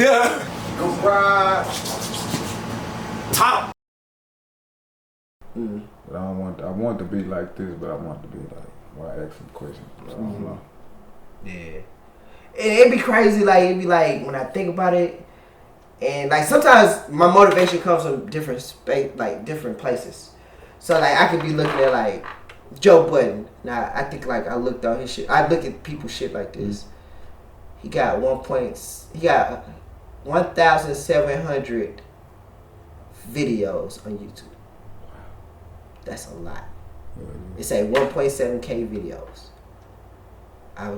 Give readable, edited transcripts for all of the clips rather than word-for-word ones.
Duh. Garage. Top. But I want to be like this, but I want to be like, why ask some questions? I don't know. Yeah. And it'd be crazy, like, it'd be like, when I think about it, and like sometimes my motivation comes from different space, like different places. So like I could be looking at like Joe Budden. Now I think like I looked on his shit. I look at people's shit like this. He got 1,700 videos on YouTube. That's a lot. It's a 1.7K videos. I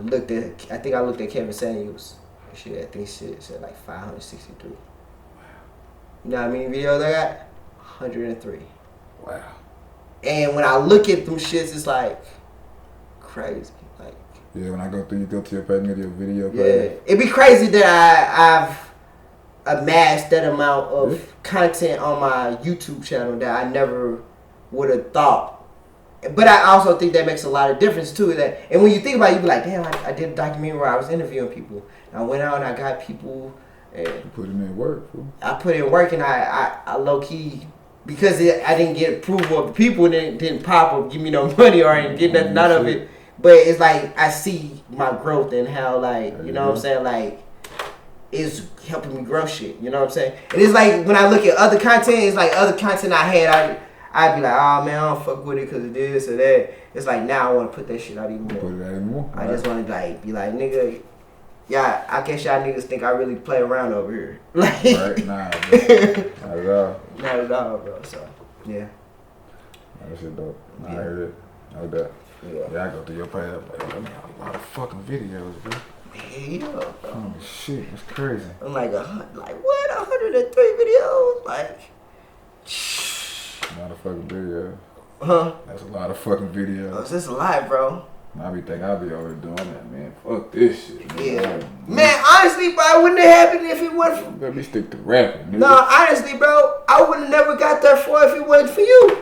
think I looked at Kevin Samuels. Shit, I think shit said like 563. You know how many videos I got? 103. Wow. And when I look at them shits, it's like crazy. Like, yeah, when I go through, you go to your page, your video page. Yeah, it'd be crazy that I've amassed that amount of content on my YouTube channel that I never would have thought. But I also think that makes a lot of difference too. And when you think about it, you be like, damn, I did a documentary where I was interviewing people. And I went out and I got people. And you put in work, fool. I put in work, and I low key, because I didn't get approval of the people, and it didn't pop or give me no money or I didn't get nothing out of it. But it's like I see my growth and how, like, you know what I'm saying, like, it's helping me grow shit. You know what I'm saying? And it's like when I look at other content, it's like other content I had, I'd be like, oh man, I don't fuck with it because of this or that. It's like now I want to put that shit out even more. Put it out even more. I just want to like be like, nigga, yeah, I guess y'all niggas think I really play around over here. Like, right? Nah, bro. Not at all. Not at all, bro. So, yeah. That shit dope. I heard it. No doubt. Yeah, I go through your page. I'm like, oh, man, a lot of fucking videos, bro. Yeah, bro. Oh shit, that's crazy. I'm like, what? 103 videos? Like, a lot of fucking videos. Huh? That's a lot of fucking videos. Oh, that's a lot, bro. I be thinking I'll be over here doing that, man. Fuck this shit. Yeah. Man, honestly, bro, it wouldn't have happened if it wasn't for... Let me stick to rapping, nigga. No, honestly, bro, I would have never got that far if it wasn't for you.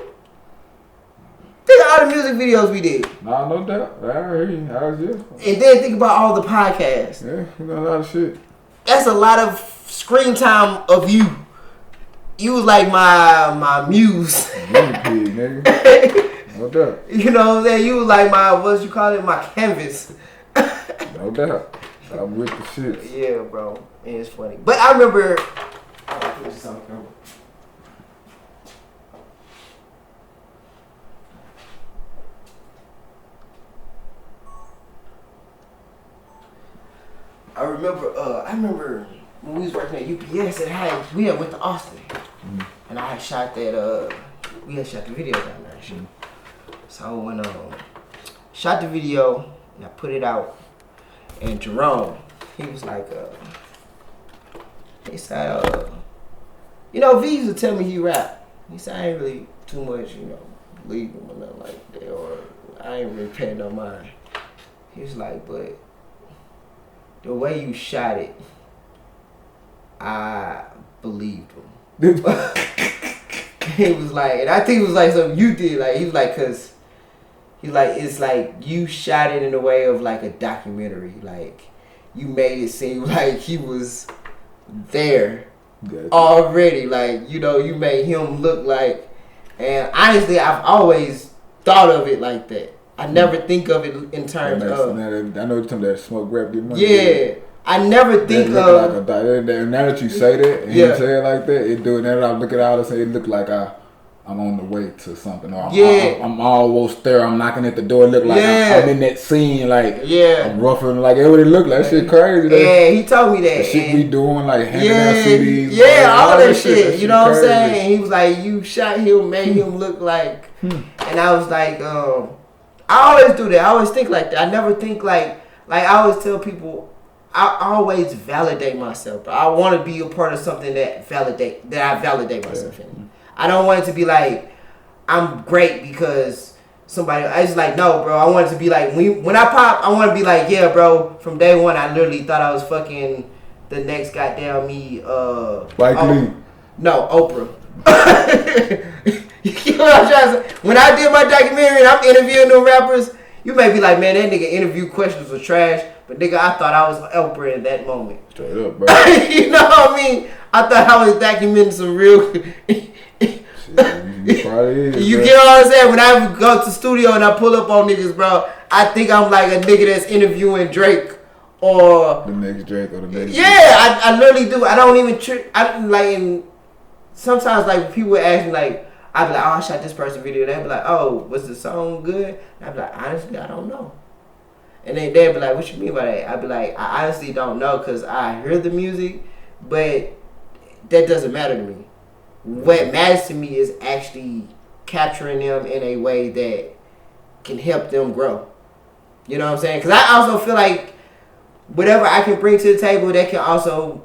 Think of all the music videos we did. Nah, no doubt. I heard you. I was just... And then think about all the podcasts. Yeah, you know a lot of shit. That's a lot of screen time of you. You was like my muse. Money pig, nigga. No doubt. You know what I'm saying? You was like my canvas. No doubt. I'm with the shit. Yeah, bro. And it's funny. But I remember... I remember when we was working at UPS and we had went to Austin. And I had shot that, we had shot the video down there and shit. So when shot the video and I put it out, and Jerome, he was like, he said, you know, V used to tell me he rap. He said, I ain't really too much, you know, believe him or nothing like that, or I ain't really paying no mind. He was like, but the way you shot it, I believed him. He was like, and I think it was like something you did. Like, he was like, cause he's like, it's like you shot it in a way of like a documentary. Like, you made it seem like he was there already. Like, you know, you made him look like. And honestly, I've always thought of it like that. I never think of it in terms of. I know you're talking about that smoke rap. Yeah. I never think of. Like now that you say that, and you say it like that, it do it. Now that I look at it, I say it look like I'm on the way to something. Or I'm almost there. I'm knocking at the door. It look like I'm in that scene. Like I'm roughing. Like it would look like shit crazy. Yeah, he told me that. The shit we doing, like handing out CDs. Yeah, all that shit. You know what I'm saying? And he was like, you shot him, made him look like. And I was like, I always do that. I always think like that. I never think like I always tell people. I always validate myself. I want to be a part of something that I validate myself in. I don't want it to be like I'm great because somebody. I just like no, bro. I want it to be like when I pop. I want to be like yeah, bro. From day one, I literally thought I was fucking the next goddamn me. Spike Lee. No, Oprah. You know what I'm trying to say? When I did my documentary and I'm interviewing them rappers, you may be like, man, that nigga interview questions was trash. But nigga, I thought I was Oprah in that moment. Straight up, bro. You know what I mean? I thought I was documenting some real. You probably is, you bro. get what I'm saying? When I go to the studio and I pull up on niggas, bro, I think I'm like a nigga that's interviewing Drake or the next Drake or the next. Yeah, I literally do. I don't even trick. I like. And sometimes like people would ask me like, I'd be like, oh, I shot this person video. They'd be like, oh, was the song good? And I'd be like, honestly, I don't know. And then they'd be like, what you mean by that? I'd be like, I honestly don't know because I hear the music, but that doesn't matter to me. What matters to me is actually capturing them in a way that can help them grow. You know what I'm saying? Because I also feel like whatever I can bring to the table, that can also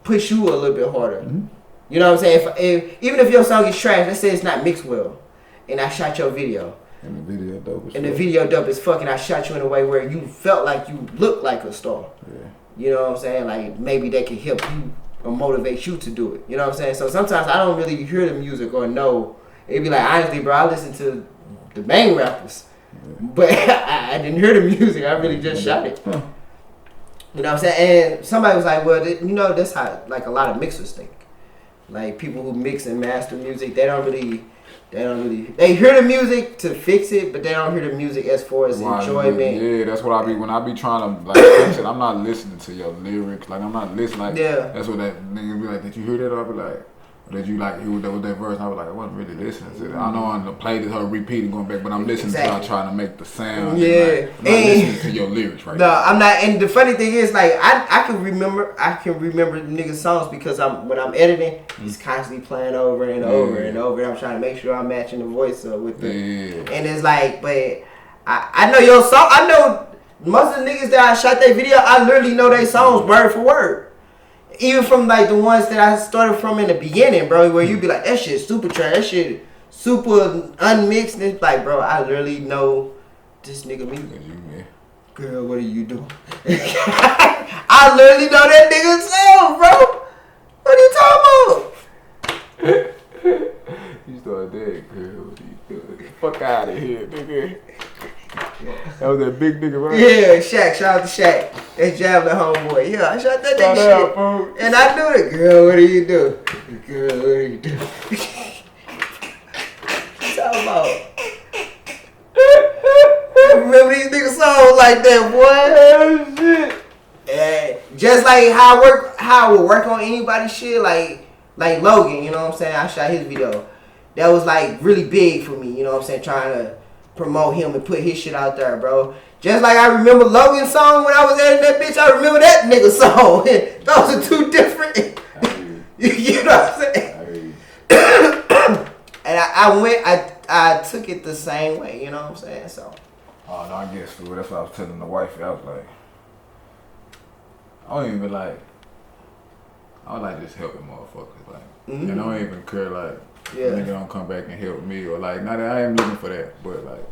push you a little bit harder. Mm-hmm. You know what I'm saying? If even if your song is trash, let's say it's not mixed well, and I shot your video. And the video dope as fuck. And the video dope as fuck, and I shot you in a way where you felt like you looked like a star. Yeah. You know what I'm saying? Like maybe that can help you or motivate you to do it. You know what I'm saying? So sometimes I don't really hear the music or know. It'd be like, honestly, bro, I listen to the main rappers. Yeah. But I didn't hear the music. I really just shot it. Huh. You know what I'm saying? And somebody was like, well, you know, that's how like a lot of mixers think. Like people who mix and master music, they hear the music to fix it, but they don't hear the music as far as enjoyment. Yeah, that's what I be when I be trying to like fix it. I'm not listening to your lyrics. Like I'm not listening. Like that's what that nigga be like. Did you hear that? I'll be like, did you like hear that verse? And I was like, I wasn't really listening to it. I know I'm played her repeating going back, but I'm listening to y'all trying to make the sound. Yeah, and, like, I'm not listening to your lyrics right now. I'm not. And the funny thing is, like, I can remember niggas' songs because when I'm editing, he's constantly playing over and over and over. And I'm trying to make sure I'm matching the voice up with it. Yeah. And it's like, but I know your song. I know most of the niggas that I shot that video. I literally know their songs word for word. Even from like the ones that I started from in the beginning, bro, where you be like, that shit super trash, that shit super unmixed. And it's like, bro, I literally know this nigga music. Girl, what are you doing? I literally know that nigga's song, bro. What are you talking about? You started that, girl. What are you doing? Fuck out of here, nigga. That was that big nigga, right? Yeah, Shaq. Shout out to Shaq. That's Javelin homeboy. Yeah, I shot that nigga shit. Out, and I knew it. Girl, what do you do? Girl, what do you do? Talking about. Remember these niggas songs like that, boy? Shit. And just like how I would work on anybody's shit, like Logan, you know what I'm saying? I shot his video. That was like really big for me, you know what I'm saying? Trying to promote him and put his shit out there, bro. Just like I remember Logan's song when I was editing that bitch, I remember that nigga song. Those are two different. You know what I'm saying? And I took it the same way, you know what I'm saying? So. Oh no, I guess fool. That's what I was telling the wife. I was like, I don't even like. I was like just helping motherfuckers, like, and I don't even care like. Yeah. Nigga don't come back and help me or like, not that I ain't looking for that, but like,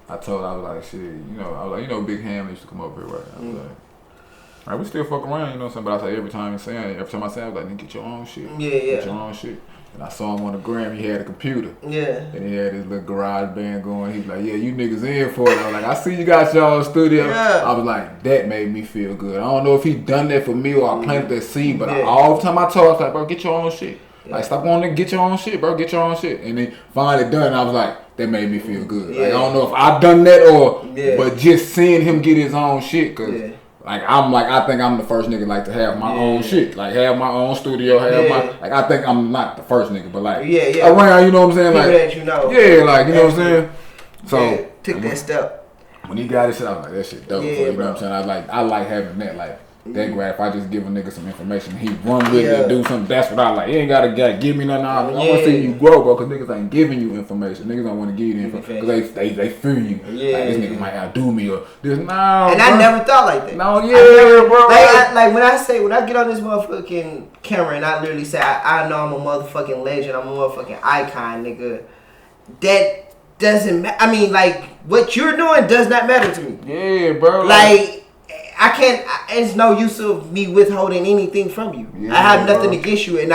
I was like, shit, you know, I was like, you know, Big Ham used to come over here, right? I was like, all right, we still fuck around, you know what I'm saying? But I was like, every time I say, I was like, nigga, get your own shit. Yeah. Get your own shit. And I saw him on the gram, he had a computer. Yeah. And he had his little garage band going. He was like, yeah, you niggas in for it. I was like, I see you got y'all studio. Yeah. I was like, that made me feel good. I don't know if he done that for me or I planted that seed, but all the time I told him, I was like, bro, get your own shit. Yeah. Like, stop wanting to get your own shit, bro. Get your own shit. And then finally done, I was like, that made me feel good. Yeah. Like, I don't know if I done that or, but just seeing him get his own shit, cause like I think I'm the first nigga like to have my own shit, like have my own studio, have my like I think I'm not the first nigga, but like around, you know what I'm saying, like that you know, like you know what I'm saying. So took that step. When he got his shit, I was like, that shit dope. You know what I'm saying? I like having that like. That graph, I just give a nigga some information, he run with it and do something. That's what I like. You ain't gotta give me nothing. I want to see you grow, bro. Cause niggas ain't giving you information. Niggas don't want to give you the information because they fear you. Like this nigga might outdo me or this. No, and bro. I never thought like that. No, bro. Like when I get on this motherfucking camera and I literally say I know I'm a motherfucking legend. I'm a motherfucking icon, nigga. That doesn't matter. I mean, like what you're doing does not matter to me. Yeah, bro. Like. I can't. It's no use of me withholding anything from you. I have nothing against you, and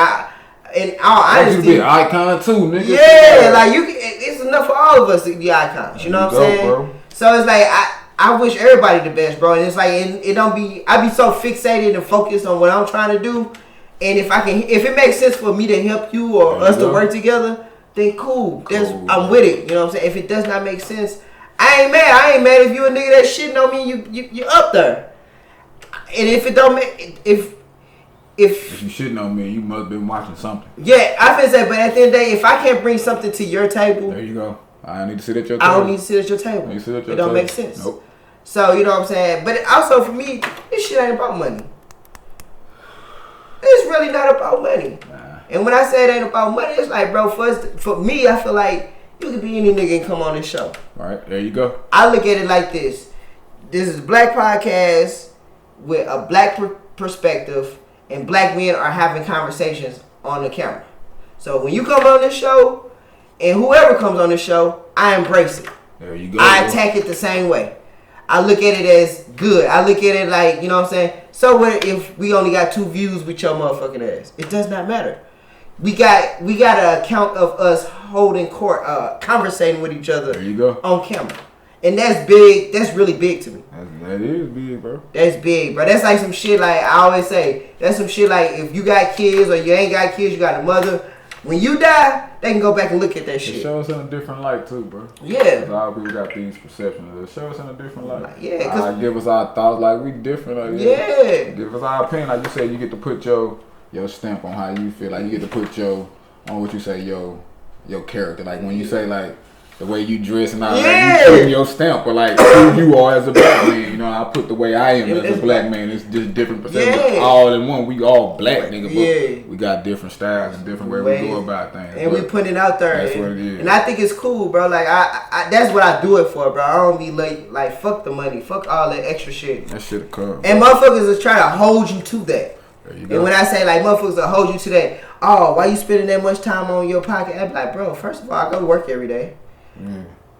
in all honesty, you be an icon too, nigga. Yeah, like you. It's enough for all of us to be icons. You know what I'm saying? Bro. So it's like I wish everybody the best, bro. And it's like it don't be. I be so fixated and focused on what I'm trying to do. And if it makes sense for me to help you or us to work together, then cool. I'm with it. You know what I'm saying? If it does not make sense, I ain't mad. I ain't mad if you a nigga that shitting on me. You up there. And if it don't make if you shitting on me, you must have been watching something. Yeah, I feel that. But at the end of the day, if I can't bring something to your table, there you go. I need to sit at your table. I don't need to sit at your table. It don't make sense. Nope. So you know what I'm saying. But also for me, this shit ain't about money. It's really not about money. Nah. And when I say it ain't about money, it's like, bro, for me, I feel like you could be any nigga and come on this show. All right, there you go. I look at it like this. This is a black podcast with a black perspective, and black men are having conversations on the camera. So when you come on this show, and whoever comes on this show, I embrace it. There you go. I attack it the same way. I look at it as good. I look at it like, you know what I'm saying? So what if we only got 2 views with your motherfucking ass? It does not matter. We got an account of us holding court, conversating with each other. There you go. On camera. And that's big. That's really big to me. That is big, bro. That's big, bro. That's like some shit like I always say. That's some shit like if you got kids or you ain't got kids, you got a mother. When you die, they can go back and look at that shit. It shows us in a different light too, bro. Yeah. A lot of people got these perceptions. It shows us in a different light. Like, yeah. Give us our thoughts like we different. Like, yeah. Give us our opinion. Like you said, you get to put your stamp on how you feel. Like you get to put on what you say, your character. Like when you say like the way you dress and all that, you put your stamp, but like who you are as a black man, you know, I put the way I am as a black man. It's just different perceptions. All in one, we all black nigga, but we got different styles and different ways we go about things. And we put it out there. That's what it is. And I think it's cool, bro. Like I that's what I do it for, bro. I don't be like fuck the money, fuck all that extra shit. That shit come. And motherfuckers is trying to hold you to that. There you go. And when I say like motherfuckers will hold you to that, oh, why you spending that much time on your pocket? I'm like, bro, first of all, I go to work every day.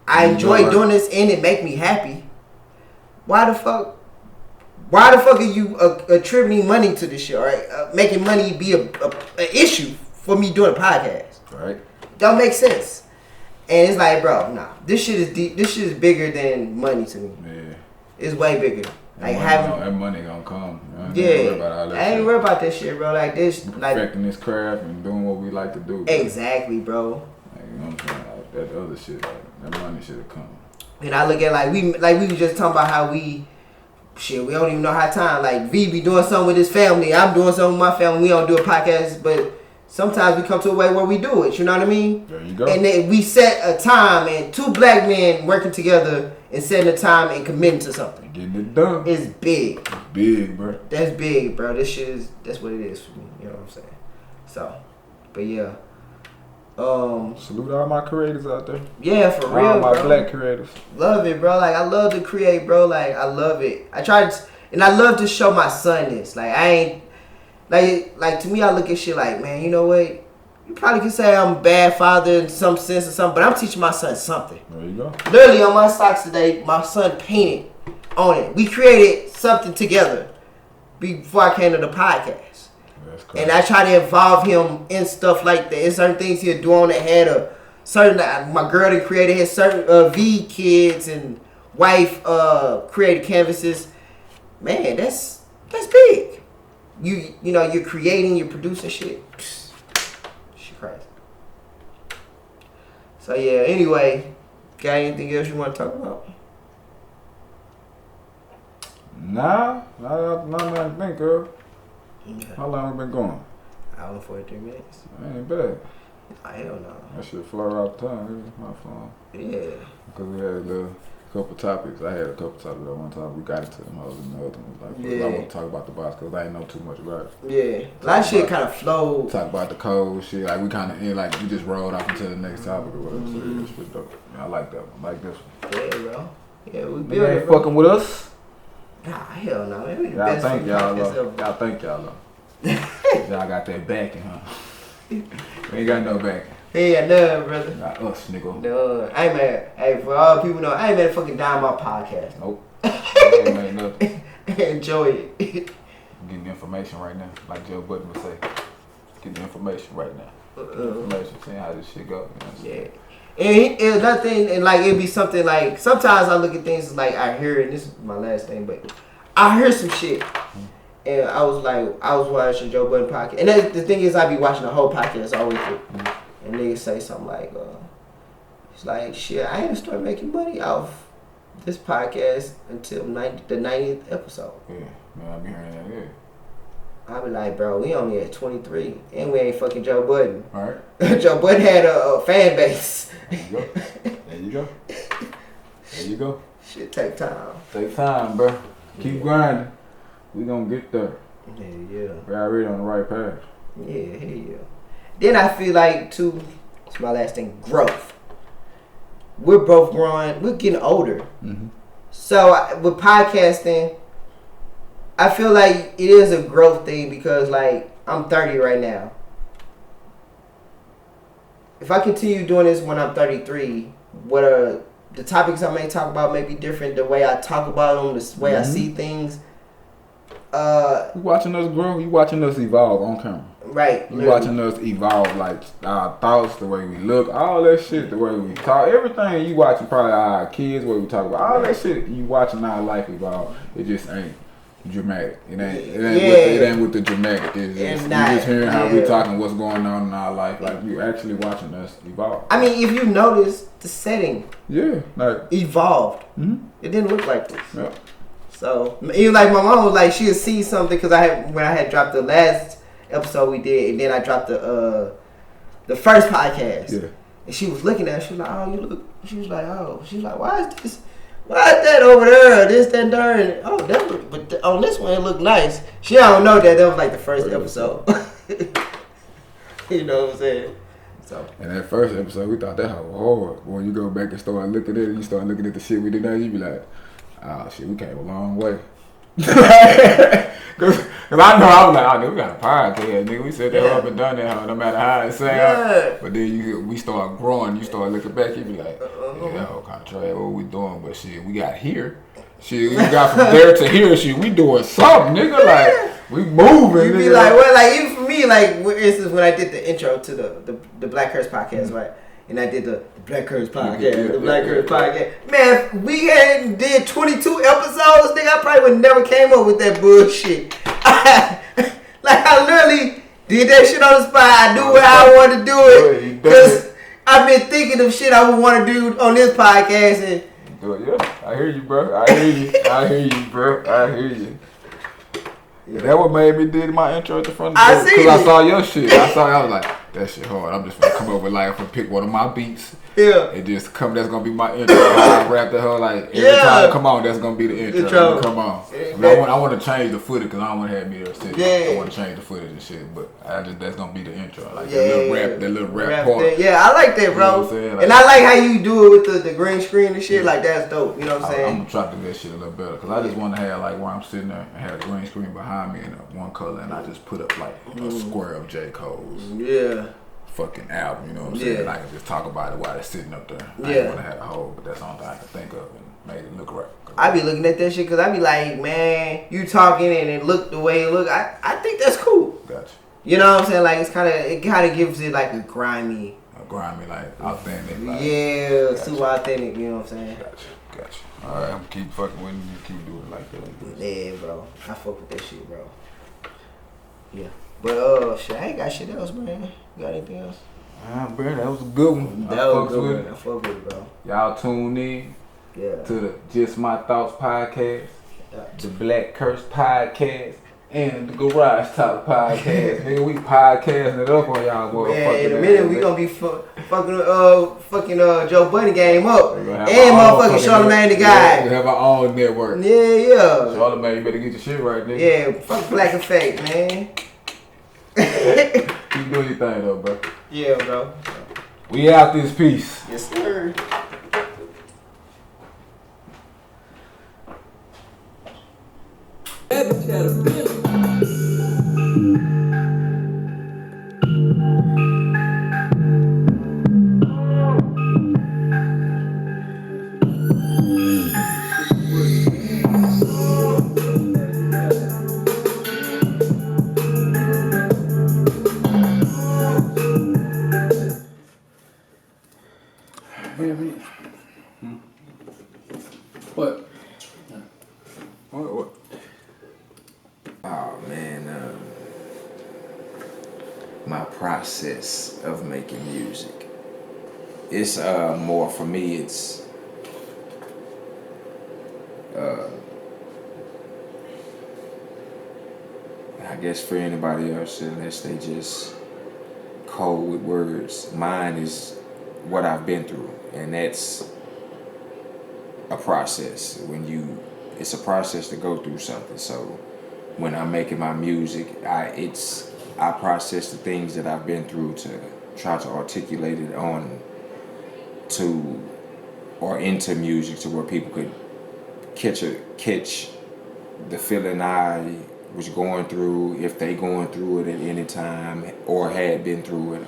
I enjoy doing this and it make me happy. Why the fuck are you attributing money to this shit, right? Making money be a issue for me doing a podcast. Right. Don't make sense. And it's like, bro, nah. This shit is deep. This shit is bigger than money to me. Yeah. It's way bigger. Like that money gonna come. I ain't worried about that shit, bro. Like this, perfecting this craft and doing what we like to do. Exactly, bro. Like, you know what I'm saying? Like, that other shit, like, that money should have come. And I look at we was just talking about how we don't even know how time. Like V be doing something with his family. I'm doing something with my family. We don't do a podcast, but sometimes we come to a way where we do it. You know what I mean? There you go. And then we set a time, and 2 black men working together and setting a time and committing to something. Getting it done. It's big. It's big, bro. That's big, bro. That's what it is for me. You know what I'm saying? So, but yeah. Salute all my creators out there. Yeah, for real, all my bro. black creators. Love it, bro. Like I love to create, bro. Like I love it. I love to show my son this. Like I ain't like to me. I look at shit like, man, you know what? You probably could say I'm a bad father in some sense or something, but I'm teaching my son something. There you go. Literally on my socks today, my son painted on it. We created something together before I came to the podcast. And I try to involve him in stuff like that. There's certain things he'll do on the head of certain. My girl that created his certain V kids and wife created canvases. Man, that's big. You know you're creating, you're producing shit. Shit crazy. So yeah. Anyway, got anything else you want to talk about? Nah, nothing I can think of. Okay. How long we been going? Hour 43 minutes. That ain't bad. Hell no. That shit fly out time. My phone. Yeah. Because we had a couple topics. I had a couple topics at one time. We got into them. I was in the other one. Like, I want to talk about the box because I didn't know too much about it. Yeah. A lot of shit kind of flowed. Talk about the code shit. Like, we kind of, like, we just rolled off into the next topic or whatever. So, yeah, this was dope. Yeah, I like that one. I like this one. Yeah, bro. Yeah, we built it. You ain't fucking with us? Nah, hell no, man. Y'all think y'all though. Y'all think y'all though. Y'all got that backing, huh? We ain't got no backing. Yeah, no, brother. Not us, nigga. No, I ain't mad. Hey, for all people know, I ain't mad at fucking down my podcast. Nope. I ain't mad nothing. Enjoy it. Getting information right now, like Joe Budden would say. Getting information right now. Information, seeing how this shit go. You know what I'm saying? And another thing, and like it'd be something like sometimes I look at things like I hear, and this is my last thing, but I hear some shit, and I was watching Joe Budden podcast, and the thing is I be watching the whole podcast always, and niggas say something like, it's like shit, I ain't start making money off this podcast until the 90th episode. Yeah, man, I be hearing that. Yeah. I be like, bro, we only at 23, and we ain't fucking Joe Budden. All right. Joe Budden had a fan base. There you go. There you go. There you go. Shit take time. Take time, bro. Keep grinding. We gonna get there. Yeah. We're already on the right path. Yeah. Then I feel like, too, it's my last thing, growth. We're both growing. We're getting older. Mm-hmm. So with podcasting, I feel like it is a growth thing because, like, I'm 30 right now. If I continue doing this when I'm 33, what are the topics I may talk about may be different. The way I talk about them, the way I see things. You watching us grow. You watching us evolve on camera. Right. You watching us evolve, like our thoughts, the way we look, all that shit, the way we talk, everything you watching. Probably our kids, what we talk about, all that shit. You watching our life evolve. It just ain't dramatic. It ain't with the dramatic. It's just, you just hearing how we talking, what's going on in our life. Like you actually watching us evolve. I mean, if you notice, the setting like evolved. Mm-hmm. It didn't look like this. Yeah. So even like my mom was like, she'd see something because when I had dropped the last episode we did, and then I dropped the first podcast. Yeah. And she was looking at it, she was like, oh, you look. She was like, why is this? Why is that over there? This, that, there. Oh, that look, but on this one it looked nice. She don't know that was like the first episode. You know what I'm saying? So. And that first episode, we thought that was hard. When you go back and start looking at it, you start looking at the shit we did now, you be like, oh shit, we came a long way. Cause I know I was like, oh, nigga, we got a podcast, nigga. We said that up and done that, no matter how it sounds. But then we start growing, you start looking back, you be like, yeah, kind of try what we doing, but shit, we got here. Shit, we got from there to here, shit, we doing something, nigga. Like, we moving. You be nigga. like, well, like even for me, like for instance, when I did the intro to the Black Curse podcast, right? And I did the Black Curse podcast, the Black Curse podcast. Man, we did 22 episodes, nigga. I probably would never came up with that bullshit. I literally did that shit on the spot. I knew what I wanted to do it. Because I've been thinking of shit I would want to do on this podcast. And yeah, I hear you, bro. I hear you, bro. I hear you. Yeah. That what made me did my intro at the front of the book. Because I saw your shit. I was like, that shit hard. I'm just gonna come up with like, I'm pick one of my beats. Yeah. And just come, that's gonna be my intro. I rap the whole like, every time I come on, that's gonna be the intro. Come on. I mean, I want to change the footage because I don't want to have me there sitting. I want to change the footage and shit. But that's gonna be the intro. Like that little rap part. Thing. Yeah, I like that, bro. You know like, and I like how you do it with the green screen and shit. Like, that's dope. You know what I'm saying? I'm gonna try to do that shit a little better. Because I just want to have like where I'm sitting there and have a green screen behind me in one color. And I just put up like a square of J. Cole's. Yeah. Fucking album, you know what I'm saying? And I can just talk about it while it's sitting up there. I ain't want to have a whole, but that's the only thing I can think of and made it look right. I be looking at that shit because I be like, man, you talking and it look the way it look. I think that's cool. Gotcha. You know what I'm saying? Like it kind of gives it like a grimy, like authentic. Like, yeah, super authentic. You know what I'm saying? Gotcha. All right, I'm gonna keep fucking with you. Keep doing it like that. Yeah, bro. I fuck with that shit, bro. Yeah. But shit, I ain't got shit else, man. You got anything else? Bro, that was a good one. That was a good one. I fuck with it, bro. Y'all tune in to the Just My Thoughts podcast, the Black Curse podcast, and the Garage Talk podcast. Nigga, we podcasting it up on y'all, boy. Man, in a minute we gonna be fucking Joe Budden game up, and motherfucking Charlamagne the Guy. We have our own network. Yeah. Charlamagne, you better get your shit right, nigga. Yeah, fuck Black Effect, man. Keep doing your thing though, bro. Yeah, bro. We out this piece. Yes, sir. my process of making music. It's more for me. It's I guess for anybody else, unless they just cold with words, mine is what I've been through, and that's a process. It's a process to go through something. So when I'm making my music, I process the things that I've been through to try to articulate it into music, to where people could catch the feeling I was going through, if they going through it at any time or had been through it.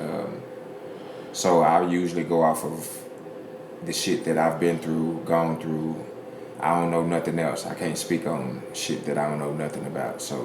So I usually go off of the shit that I've been through, gone through. I don't know nothing else. I can't speak on shit that I don't know nothing about. So